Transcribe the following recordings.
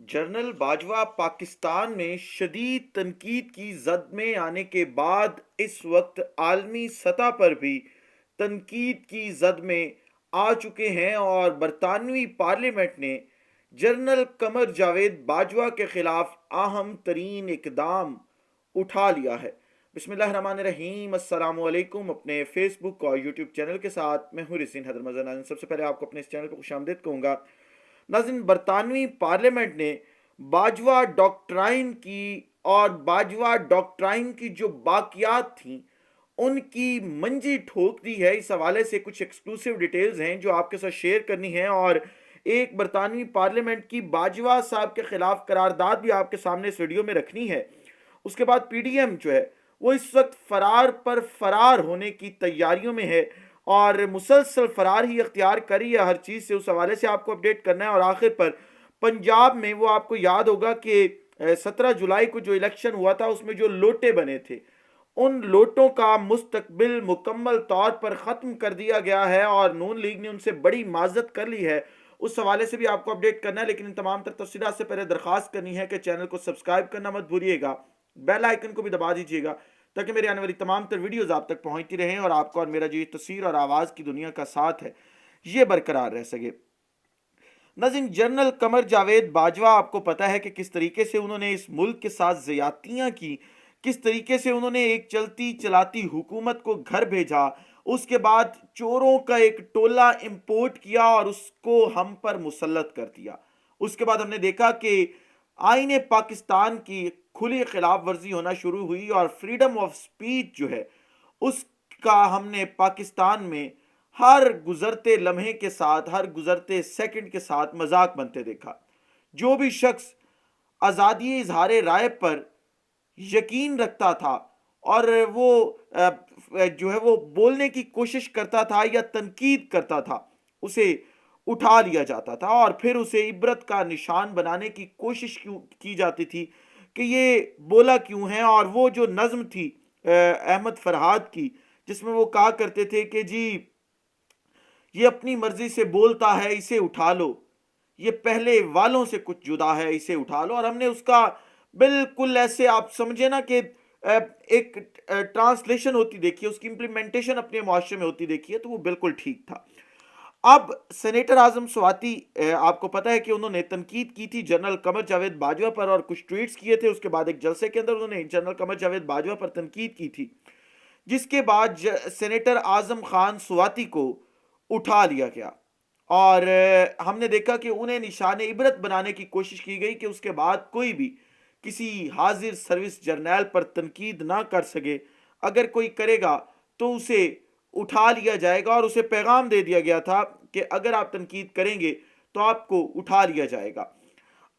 General Bajwa Pakistan میں شدید تنقید کی زد میں آنے کے بعد اس وقت عالمی سطح پر بھی تنقید کی زد میں آ چکے ہیں اور برطانوی پارلیمنٹ نے جنرل قمر جاوید باجوہ کے خلاف اہم ترین اقدام اٹھا لیا ہے۔ بسم اللہ الرحمن الرحیم، السلام علیکم۔ اپنے فیس بک اور یوٹیوب چینل کے ساتھ میں ہوں رسین حیدر مزن۔ سب سے پہلے آپ کو اپنے اس چینل پر خوش آمدید کہوں گا۔ ناظرین، برطانوی پارلیمنٹ نے باجوہ ڈاکٹرائن کی جو باقیات تھیں ان کی منجی ٹھوک دی ہے۔ اس حوالے سے کچھ ایکسکلوسیو ڈیٹیلز ہیں جو آپ کے ساتھ شیئر کرنی ہے، اور ایک برطانوی پارلیمنٹ کی باجوہ صاحب کے خلاف قرارداد بھی آپ کے سامنے اس ویڈیو میں رکھنی ہے۔ اس کے بعد پی ڈی ایم جو ہے وہ اس وقت فرار پر فرار ہونے کی تیاریوں میں ہے اور مسلسل فرار ہی اختیار کری ہے ہر چیز سے۔ اس حوالے سے آپ کو اپڈیٹ کرنا ہے۔ اور آخر پر پنجاب میں وہ آپ کو یاد ہوگا کہ 17 جولائی کو جو الیکشن ہوا تھا اس میں جو لوٹے بنے تھے، ان لوٹوں کا مستقبل مکمل طور پر ختم کر دیا گیا ہے اور نون لیگ نے ان سے بڑی معذرت کر لی ہے۔ اس حوالے سے بھی آپ کو اپڈیٹ کرنا ہے، لیکن ان تمام تر تفصیلات سے پہلے درخواست کرنی ہے کہ چینل کو سبسکرائب کرنا مت بھولیے گا، بیل آئیکن کو بھی دبا دیجیے گا تاکہ میری آنے والی تمام تر ویڈیوز آپ تک پہنچتی رہیں اور آپ کو اور میرا جو یہ تصویر اور آواز کی دنیا کا ساتھ ہے یہ برقرار رہ سکے۔ ناظرین، جنرل قمر جاوید باجوہ آپ کو پتہ ہے کہ کس طریقے سے انہوں نے اس ملک کے ساتھ زیادتیاں کی، کس طریقے سے انہوں نے ایک چلتی چلاتی حکومت کو گھر بھیجا، اس کے بعد چوروں کا ایک ٹولہ امپورٹ کیا اور اس کو ہم پر مسلط کر دیا۔ اس کے بعد ہم نے دیکھا کہ آئین پاکستان کی کھلی خلاف ورزی ہونا شروع ہوئی اور فریڈم آف سپیچ جو ہے اس کا ہم نے پاکستان میں ہر گزرتے لمحے کے ساتھ، ہر گزرتے سیکنڈ کے ساتھ مذاق بنتے دیکھا۔ جو بھی شخص آزادی اظہار رائے پر یقین رکھتا تھا اور وہ جو ہے وہ بولنے کی کوشش کرتا تھا یا تنقید کرتا تھا، اسے اٹھا لیا جاتا تھا اور پھر اسے عبرت کا نشان بنانے کی کوشش کی جاتی تھی کہ یہ بولا کیوں ہے۔ اور وہ جو نظم تھی احمد فرحاد کی، جس میں وہ کہا کرتے تھے کہ جی یہ اپنی مرضی سے بولتا ہے، اسے اٹھا لو، یہ پہلے والوں سے کچھ جدا ہے، اسے اٹھا لو۔ اور ہم نے اس کا بالکل ایسے آپ سمجھے نا کہ ایک ٹرانسلیشن ہوتی دیکھی ہے، اس کی امپلیمنٹیشن اپنے معاشرے میں ہوتی دیکھی ہے، تو وہ بالکل ٹھیک تھا۔ اب سینیٹر اعظم سواتی آپ کو پتہ ہے کہ انہوں نے تنقید کی تھی جنرل قمر جاوید باجوہ پر اور کچھ ٹویٹس کیے تھے۔ اس کے بعد ایک جلسے کے اندر انہوں نے جنرل قمر جاوید باجوہ پر تنقید کی تھی، جس کے بعد سینیٹر اعظم خان سواتی کو اٹھا لیا گیا اور ہم نے دیکھا کہ انہیں نشان عبرت بنانے کی کوشش کی گئی کہ اس کے بعد کوئی بھی کسی حاضر سروس جرنیل پر تنقید نہ کر سکے، اگر کوئی کرے گا تو اسے اٹھا لیا جائے گا، اور اسے پیغام دے دیا گیا تھا کہ اگر آپ تنقید کریں گے تو آپ کو اٹھا لیا جائے گا۔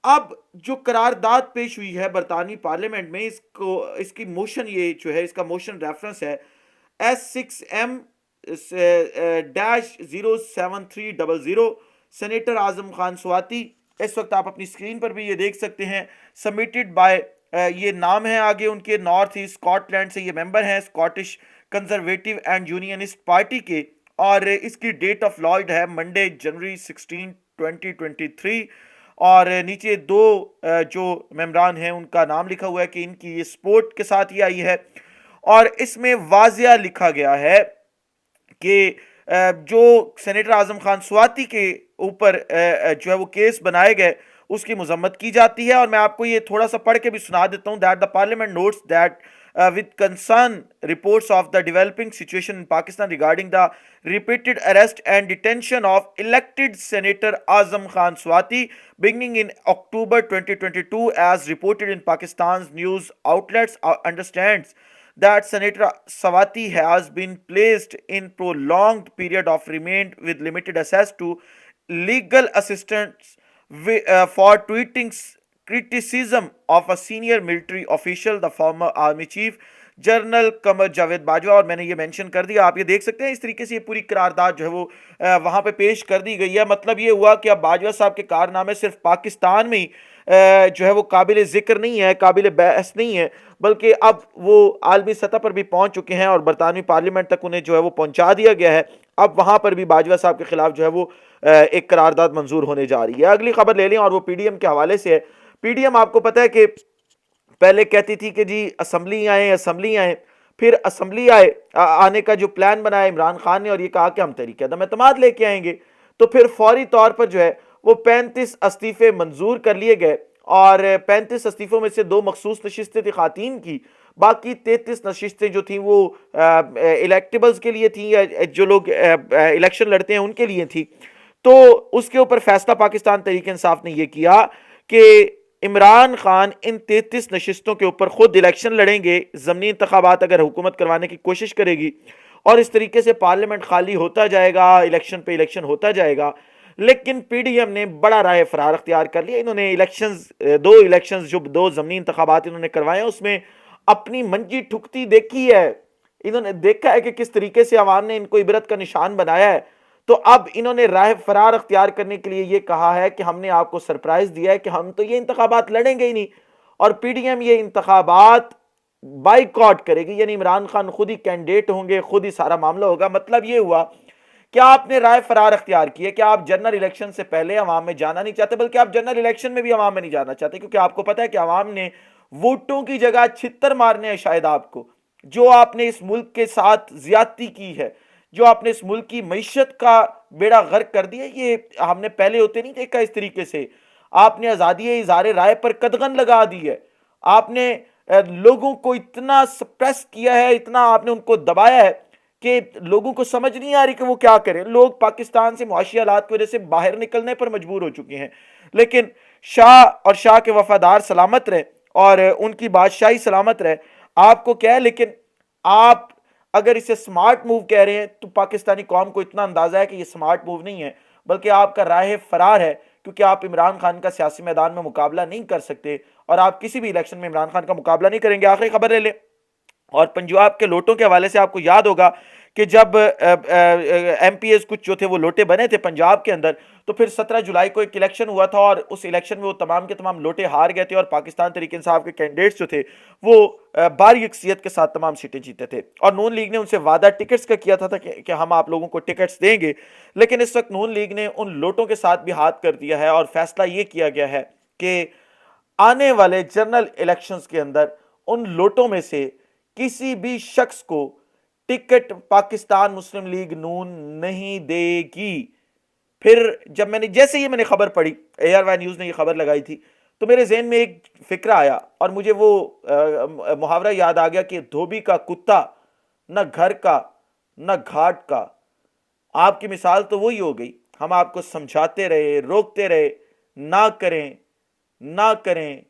اب جو قرارداد پیش ہوئی ہے برطانوی پارلیمنٹ میں، اس کی موشن یہ جو ہے، اس کا موشن ریفرنس ہے S6M-07300۔ سینیٹر اعظم خان سواتی، اس وقت آپ اپنی اسکرین پر بھی یہ دیکھ سکتے ہیں، سبمیٹڈ بائی، یہ نام ہے آگے ان کے، نارتھ ایسٹ اسکاٹ لینڈ سے یہ ممبر ہیں Scottish conservative and Unionist party کے، اور اس کی ڈیٹ آف لائڈ ہے منڈے جنوری 16 2023، اور نیچے دو جو ممبران ہیں ان کا نام لکھا ہوا ہے کہ ان کی یہ سپورٹ کے ساتھ یہ آئی ہے، اور اس میں واضح لکھا گیا ہے کہ جو سینیٹر اعظم خان سواتی کے اوپر جو ہے وہ کیس بنائے گئے اس کی مذمت کی جاتی ہے۔ اور میں آپ کو یہ تھوڑا سا پڑھ کے بھی سنا دیتا ہوں۔ That the parliament notes that with concern reports of the developing situation in Pakistan regarding the repeated arrest and detention of elected Senator Azam Khan Swati beginning in October 2022, as reported in Pakistan's news outlets, understands that Senator Swati has been placed in prolonged period of remand with limited access to legal assistance for tweeting criticism of a senior military official, the former army chief general Qamar Javed Bajwa. اور میں نے یہ mention کر دیا، آپ یہ دیکھ سکتے ہیں اس طریقے سے یہ پوری قرارداد جو ہے وہ وہاں پہ پیش کر دی گئی ہے۔ مطلب یہ ہوا کہ اب باجوہ صاحب کے کارنامے صرف پاکستان میں ہی جو ہے وہ قابل ذکر نہیں ہے، قابل بحث نہیں ہے، بلکہ اب وہ عالمی سطح پر بھی پہنچ چکے ہیں اور برطانوی پارلیمنٹ تک انہیں جو ہے وہ پہنچا دیا گیا ہے۔ اب وہاں پر بھی باجوہ صاحب کے خلاف جو ہے وہ ایک قرارداد منظور ہونے جا رہی ہے۔ اگلی خبر لے لیں اور وہ پی ڈی ایم کے حوالے سے ہے۔ پی ڈی ایم آپ کو پتہ ہے کہ پہلے کہتی تھی کہ جی اسمبلی آئیں اسمبلی آئیں، پھر اسمبلی آنے کا جو پلان بنایا عمران خان نے اور یہ کہا کہ ہم تحریک عدم اعتماد لے کے آئیں گے، تو پھر فوری طور پر جو ہے وہ 35 استعفے منظور کر لیے گئے، اور 35 استعفوں میں سے 2 مخصوص نشستیں تھی خواتین کی، باقی 33 نشستیں جو تھیں وہ الیکٹیبلز کے لیے تھیں، یا جو لوگ الیکشن لڑتے ہیں ان کے لیے تھی۔ تو اس کے اوپر فیصلہ پاکستان تحریک انصاف نے یہ کیا کہ عمران خان ان 33 نشستوں کے اوپر خود الیکشن لڑیں گے، ضمنی انتخابات اگر حکومت کروانے کی کوشش کرے گی، اور اس طریقے سے پارلیمنٹ خالی ہوتا جائے گا، الیکشن پہ الیکشن ہوتا جائے گا۔ لیکن پی ڈی ایم نے بڑا راہ فرار اختیار کر لیا، انہوں نے دو الیکشنز جو 2 ضمنی انتخابات انہوں نے کروائے ہیں اس میں اپنی منجی ٹھکتی دیکھی ہے، انہوں نے دیکھا ہے کہ کس طریقے سے عوام نے ان کو عبرت کا نشان بنایا ہے۔ تو اب انہوں نے راہ فرار اختیار کرنے کے لیے یہ کہا ہے کہ ہم نے آپ کو سرپرائز دیا ہے کہ ہم تو یہ انتخابات لڑیں گے ہی نہیں، اور پی ڈی ایم یہ انتخابات بائیکاٹ کرے گی، یعنی عمران خان خود ہی کینڈیڈیٹ ہوں گے، خود ہی سارا معاملہ ہوگا۔ مطلب یہ ہوا کہ آپ نے رائے فرار اختیار کی ہے کہ آپ جنرل الیکشن سے پہلے عوام میں جانا نہیں چاہتے، بلکہ آپ جنرل الیکشن میں بھی عوام میں نہیں جانا چاہتے، کیونکہ آپ کو پتا ہے کہ عوام نے ووٹوں کی جگہ چھتر مارنے ہیں شاید آپ کو، جو آپ نے اس ملک کے ساتھ زیادتی کی ہے، جو آپ نے اس ملک کی معیشت کا بیڑا غرق کر دیا، یہ ہم نے پہلے ہوتے نہیں دیکھا اس طریقے سے۔ آپ نے آزادی اظہار رائے پر قدغن لگا دی ہے، آپ نے لوگوں کو اتنا سپریس کیا ہے، اتنا آپ نے ان کو دبایا ہے کہ لوگوں کو سمجھ نہیں آ رہی کہ وہ کیا کریں۔ لوگ پاکستان سے معاشی حالات کی وجہ سے باہر نکلنے پر مجبور ہو چکے ہیں، لیکن شاہ اور شاہ کے وفادار سلامت رہے اور ان کی بادشاہی سلامت رہے۔ آپ کو کیا ہے، لیکن آپ اگر اسے سمارٹ موو کہہ رہے ہیں تو پاکستانی قوم کو اتنا اندازہ ہے کہ یہ سمارٹ موو نہیں ہے، بلکہ آپ کا راہ فرار ہے، کیونکہ آپ عمران خان کا سیاسی میدان میں مقابلہ نہیں کر سکتے، اور آپ کسی بھی الیکشن میں عمران خان کا مقابلہ نہیں کریں گے۔ آخری خبر لے لیں، اور پنجاب کے لوٹوں کے حوالے سے آپ کو یاد ہوگا کہ جب ایم پی ایز کچھ جو تھے وہ لوٹے بنے تھے پنجاب کے اندر، تو پھر 17 جولائی کو ایک الیکشن ہوا تھا، اور اس الیکشن میں وہ تمام کے تمام لوٹے ہار گئے تھے، اور پاکستان تحریک انصاف کے کینڈیڈیٹس جو تھے وہ بھاری اکثریت کے ساتھ تمام سیٹیں جیتے تھے، اور نون لیگ نے ان سے وعدہ ٹکٹس کا کیا تھا کہ ہم آپ لوگوں کو ٹکٹس دیں گے۔ لیکن اس وقت نون لیگ نے ان لوٹوں کے ساتھ بھی ہاتھ کر دیا ہے، اور فیصلہ یہ کیا گیا ہے کہ آنے والے جنرل الیکشنز کے اندر ان لوٹوں میں سے کسی بھی شخص کو ٹکٹ پاکستان مسلم لیگ نون نہیں دے گی۔ پھر جب جیسے ہی میں نے خبر پڑھی، اے آر وائی نیوز نے یہ خبر لگائی تھی، تو میرے ذہن میں ایک فکرہ آیا، اور مجھے وہ محاورہ یاد آ گیا کہ دھوبی کا کتا نہ گھر کا نہ گھاٹ کا۔ آپ کی مثال تو وہی ہو گئی، ہم آپ کو سمجھاتے رہے، روکتے رہے، نہ کریں نہ کریں،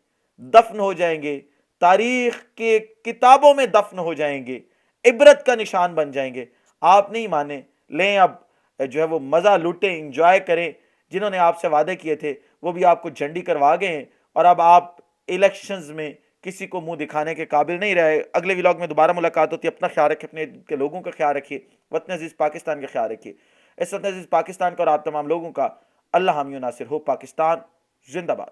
دفن ہو جائیں گے، تاریخ کے کتابوں میں دفن ہو جائیں گے، عبرت کا نشان بن جائیں گے۔ آپ نہیں مانے، لیں اب جو ہے وہ مزہ لوٹیں، انجوائے کریں، جنہوں نے آپ سے وعدے کیے تھے وہ بھی آپ کو جھنڈی کروا گئے ہیں، اور اب آپ الیکشنز میں کسی کو منہ دکھانے کے قابل نہیں رہے۔ اگلے ولاگ میں دوبارہ ملاقات ہوتی ہے، اپنا خیال رکھیں، اپنے کے لوگوں کا خیال رکھیے، وطن عزیز پاکستان کا خیال رکھیے۔ اس وطن عزیز پاکستان کا اور آپ تمام لوگوں کا اللہ حامی و ناصر ہو۔ پاکستان زندہ باد۔